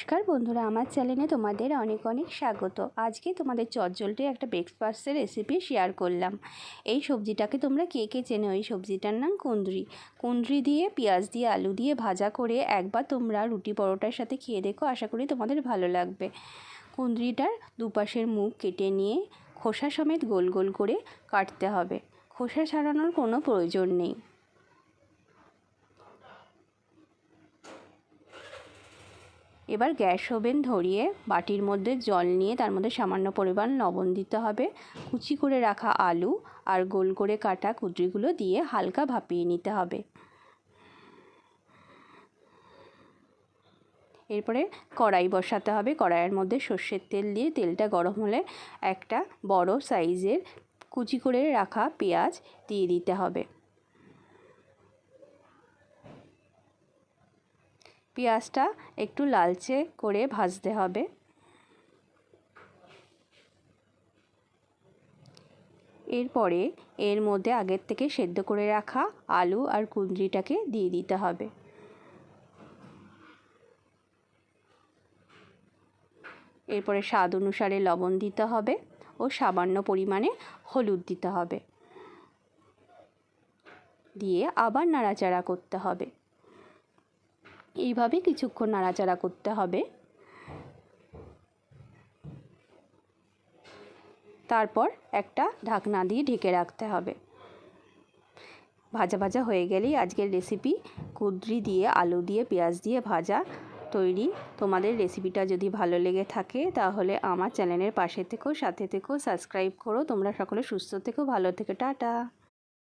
নমস্কার বন্ধুরা, আমার চ্যানেলে তোমাদের অনেক অনেক স্বাগত। আজকে তোমাদের চটজলদি একটা ব্রেকফাস্টের রেসিপি শেয়ার করলাম। এই সবজিটাকে তোমরা কে কে চেনো? এই সবজিটার নাম কুঁদরি। কুঁদরি দিয়ে পেঁয়াজ দিয়ে আলু দিয়ে ভাজা করে একবার তোমরা রুটি পরোটার সাথে খেয়ে দেখো, আশা করি তোমাদের ভালো লাগবে। কুঁদরিটার দুপাশের মুখ কেটে নিয়ে খোসা সমেত গোল গোল করে কাটতে হবে। খোসা ছাড়ানোর কোনো প্রয়োজন নেই। এবার গ্যাস ওভেন ধরিয়ে বাটির মধ্যে জল নিয়ে তার মধ্যে সামান্য পরিমাণ লবণ দিতে হবে। কুচি করে রাখা আলু আর গোল করে কাটা কুঁদরিগুলো দিয়ে হালকা ভাপিয়ে নিতে হবে। এরপরে কড়াই বসাতে হবে। কড়াইয়ের মধ্যে সর্ষের তেল দিয়ে তেলটা গরম হলে একটা বড় সাইজের কুচি করে রাখা পেঁয়াজ দিয়ে দিতে হবে। পেঁয়াজটা একটু লালচে করে ভাজতে হবে। এরপরে এর মধ্যে আগের থেকে সেদ্ধ করে রাখা আলু আর কুঁদরিটাকে দিয়ে দিতে হবে। এরপরে স্বাদ অনুসারে লবণ দিতে হবে ও সামান্য পরিমাণে হলুদ দিতে হবে। দিয়ে আবার নাড়াচাড়া করতে হবে। এইভাবে কিছুক্ষণ নাড়াচাড়া করতে হবে। তারপর একটা ঢাকনা দিয়ে ঢেকে রাখতে হবে। ভাজা ভাজা হয়ে গেলেই আজকের রেসিপি কুঁদরি দিয়ে আলু দিয়ে পেঁয়াজ দিয়ে ভাজা তৈরি। তোমাদের রেসিপিটা যদি ভালো লেগে থাকে তাহলে আমার চ্যানেলের পাশে থেকো, সাথে থেকো, সাবস্ক্রাইব করো। তোমরা সকলে সুস্থ থেকো, ভালো থেকো, টাটা।